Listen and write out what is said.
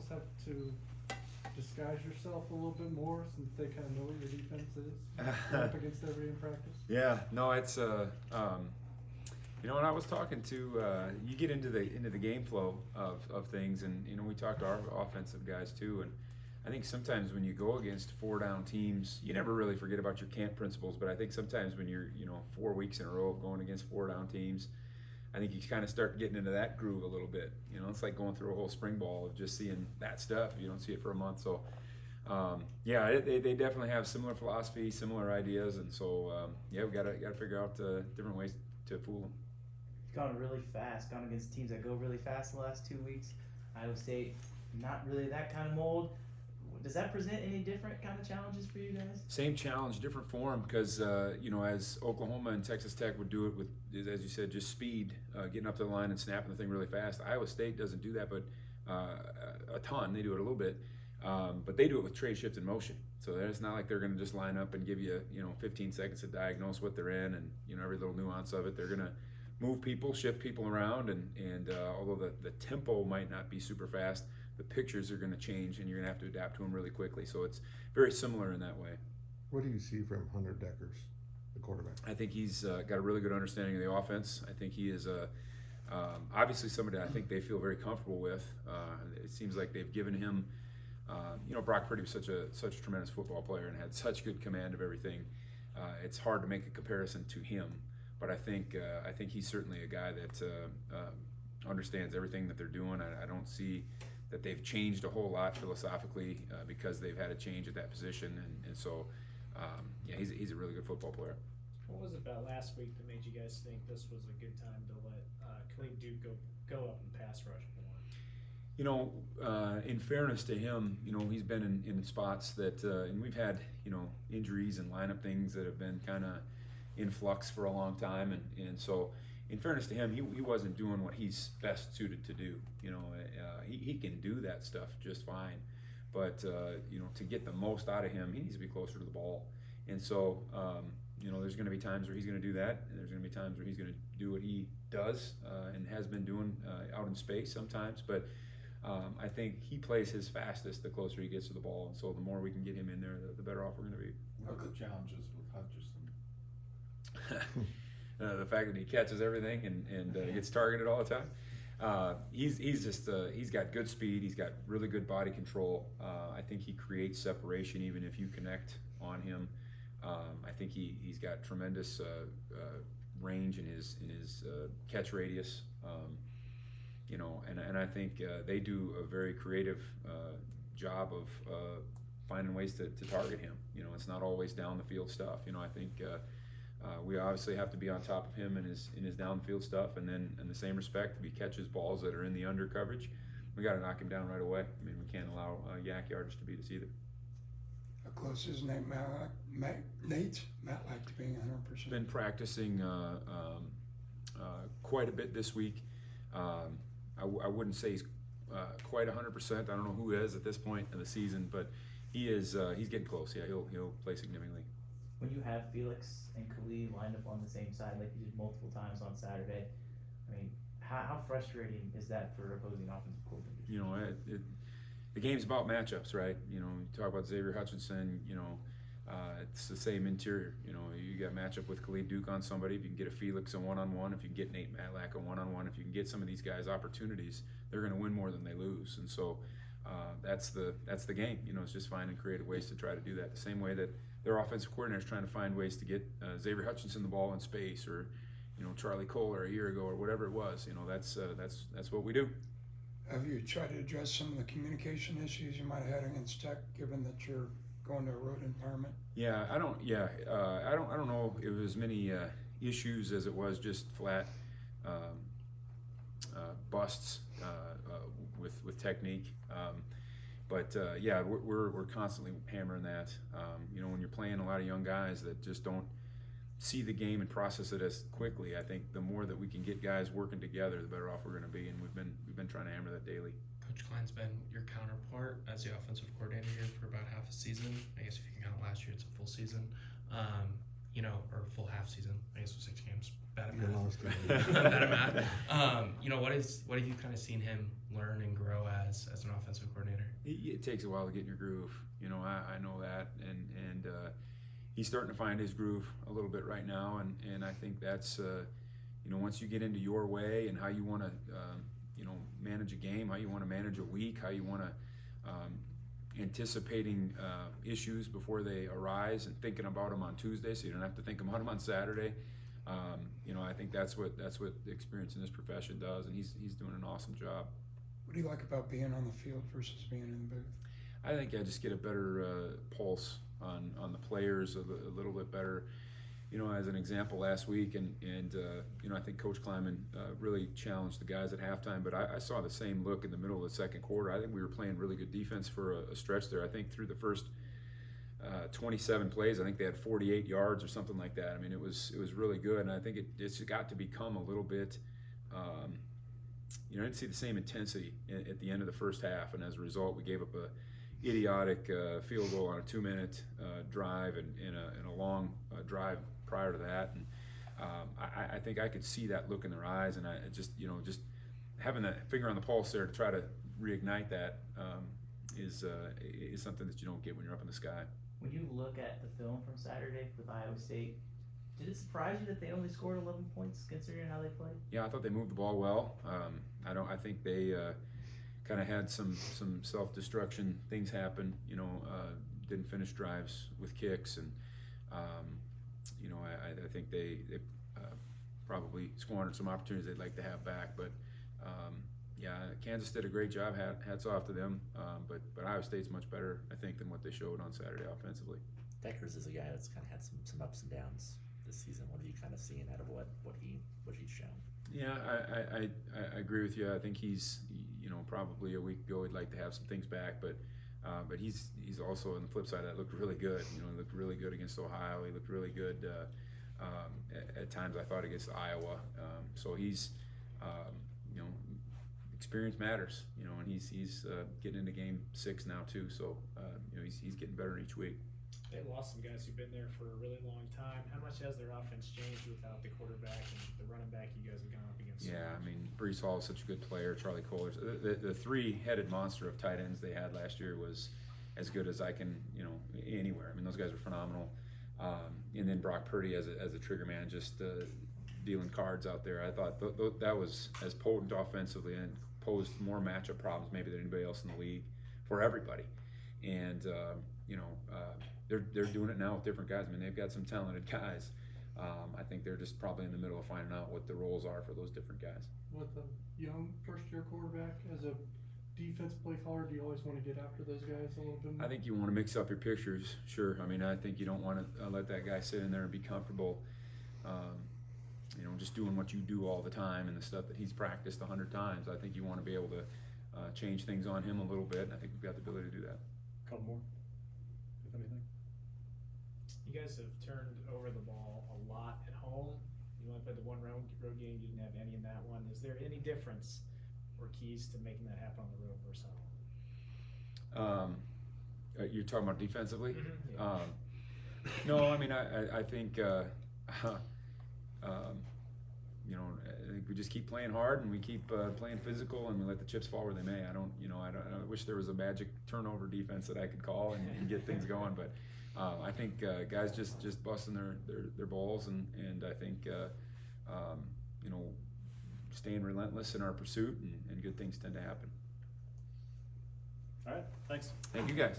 almost have to disguise yourself a little bit more since they kind of know what your defense is? You're up against everybody in practice? Yeah, no, it's you know, when I was talking to you get into the game flow of things, and you know, we talked to our offensive guys too, and I think sometimes when you go against 4-down teams, you never really forget about your camp principles, but I think sometimes when you're, you know, 4 weeks in a row of going against 4-down teams, I think you kind of start getting into that groove a little bit. You know, it's like going through a whole spring ball of just seeing that stuff. You don't see it for a month. So, yeah, they definitely have similar philosophy, similar ideas. And so, yeah, we got to figure out different ways to fool them. You've gone really fast, gone against teams that go really fast the last 2 weeks. Iowa State, not really that kind of mold. Does that present any different kind of challenges for you guys? Same challenge, different form, because you know, as Oklahoma and Texas Tech would do it with, as you said, just speed, getting up to the line and snapping the thing really fast. Iowa State doesn't do that, but a ton. They do it a little bit, but they do it with trade, shift, and motion. So it's not like they're going to just line up and give you, you know, 15 seconds to diagnose what they're in, and you know, every little nuance of it. They're going to move people, shift people around, and although the tempo might not be super fast, the pictures are going to change, and you're going to have to adapt to them really quickly. So it's very similar in that way. What do you see from Hunter Deckers, the quarterback? I think he's got a really good understanding of the offense. I think he is obviously somebody I think they feel very comfortable with. It seems like they've given him, you know, Brock Purdy was such a tremendous football player and had such good command of everything. It's hard to make a comparison to him, but I think he's certainly a guy that understands everything that they're doing. I don't see that they've changed a whole lot philosophically because they've had a change at that position, and so yeah, he's a really good football player. What was it about last week that made you guys think this was a good time to let Khalid Duke go up and pass rush more? You know, in fairness to him, you know, he's been in spots that, and we've had, you know, injuries and lineup things that have been kind of in flux for a long time, and so in fairness to him, he wasn't doing what he's best suited to do. You know, he can do that stuff just fine, but you know, to get the most out of him, he needs to be closer to the ball. And so, you know, there's going to be times where he's going to do that, and there's going to be times where he's going to do what he does and has been doing out in space sometimes. But I think he plays his fastest the closer he gets to the ball, and so the more we can get him in there, the better off we're going to be. What are the challenges with Hutchinson? The fact that he catches everything and gets targeted all the time. He's got good speed. He's got really good body control. I think he creates separation even if you connect on him. I think he's got tremendous range in his catch radius. You know, and I think they do a very creative job of finding ways to target him. You know, it's not always down the field stuff. You know, I think. We obviously have to be on top of him in his downfield stuff, and then in the same respect, if he catches balls that are in the under coverage, we got to knock him down right away. I mean, we can't allow yak yardage to beat us either. How close is Nate like to being 100%? Been practicing quite a bit this week. I wouldn't say he's quite 100%. I don't know who is at this point in the season, but he is. He's getting close. Yeah, he'll play significantly. When you have Felix and Khalid lined up on the same side like you did multiple times on Saturday, I mean, how frustrating is that for opposing offensive coordinators? You know, the game's about matchups, right? You know, you talk about Xavier Hutchinson, you know, it's the same interior. You know, you got matchup with Khalid Duke on somebody. If you can get a Felix on one-on-one, if you can get Nate Matlack on one-on-one, if you can get some of these guys opportunities, they're going to win more than they lose. And so that's the game. You know, it's just finding creative ways to try to do that. The same way that their offensive coordinators trying to find ways to get Xavier Hutchinson the ball in space, or you know, Charlie Kohler a year ago, or whatever it was. You know, that's what we do. Have you tried to address some of the communication issues you might have had against Tech, given that you're going to a road environment? Yeah, I don't know if it was as many issues as it was just flat busts with technique. But yeah, we're constantly hammering that. You know, when you're playing a lot of young guys that just don't see the game and process it as quickly, I think the more that we can get guys working together, the better off we're going to be. And we've been trying to hammer that daily. Coach Klein's been your counterpart as the offensive coordinator here for about half a season. I guess if you can count last year, it's a full season. You know, or full half season. I guess it was 6 games. Bad at math. You know, what have you kind of seen him learn and grow as an offensive coordinator? It takes a while to get in your groove. You know, I know that, and he's starting to find his groove a little bit right now, and I think that's you know, once you get into your way and how you want to you know, manage a game, how you want to manage a week, how you want to anticipating issues before they arise and thinking about them on Tuesday, so you don't have to think about them on Saturday. You know, I think that's what the experience in this profession does, and he's doing an awesome job. What do you like about being on the field versus being in the booth? I think I just get a better pulse on the players, a little bit better. You know, as an example, last week, and you know, I think Coach Klanderman really challenged the guys at halftime, but I saw the same look in the middle of the second quarter. I think we were playing really good defense for a stretch there. I think through the first 27 plays, I think they had 48 yards or something like that. I mean, it was really good, and I think it's got to become a little bit. You know, I didn't see the same intensity at the end of the first half, and as a result, we gave up a idiotic field goal on a 2-minute drive and a long drive prior to that. And I think I could see that look in their eyes, and I just, you know, just having that finger on the pulse there to try to reignite that is something that you don't get when you're up in the sky. When you look at the film from Saturday with Iowa State, did it surprise you that they only scored 11 points considering how they played? Yeah, I thought they moved the ball well. I think they kind of had some self-destruction things happen. You know, didn't finish drives with kicks, and you know, I think they probably squandered some opportunities they'd like to have back. But yeah, Kansas did a great job. Hats off to them. But Iowa State's much better, I think, than what they showed on Saturday offensively. Deckers is a guy that's kind of had some ups and downs this season. What are you kind of seeing out of what he's shown? Yeah, I agree with you. I think he's, you know, probably a week ago he'd like to have some things back, but he's also on the flip side of that looked really good. You know, he looked really good against Ohio. He looked really good at times, I thought, against Iowa. So he's, you know, experience matters. You know, and he's getting into game 6 now too. So you know, he's getting better each week. They lost some guys who've been there for a really long time. How much has their offense changed without the quarterback and the running back you guys have gone up against? Yeah, I mean, Brees Hall is such a good player. Charlie Kohler, the three-headed monster of tight ends they had last year was as good as I can, you know, anywhere. I mean, those guys are phenomenal. And then Brock Purdy as a trigger man, just dealing cards out there. I thought that was as potent offensively and posed more matchup problems maybe than anybody else in the league for everybody. And you know, they're doing it now with different guys. I mean, they've got some talented guys. I think they're just probably in the middle of finding out what the roles are for those different guys. With a young first-year quarterback, as a defense play caller, do you always want to get after those guys a little bit more? I think you want to mix up your pictures, sure. I mean, I think you don't want to let that guy sit in there and be comfortable, you know, just doing what you do all the time and the stuff that he's practiced 100 times. I think you want to be able to change things on him a little bit, and I think we've got the ability to do that. Couple more, if anything. You guys have turned over the ball a lot at home. You only played the one road game. You didn't have any in that one. Is there any difference or keys to making that happen on the road versus home? You're talking about defensively? Mm-hmm. Yeah. No, I mean, I think, you know, I think we just keep playing hard and we keep playing physical and we let the chips fall where they may. I wish there was a magic turnover defense that I could call and get things going, but I think guys just busting their balls and I think, you know, staying relentless in our pursuit and good things tend to happen. All right, thanks. Thank you guys.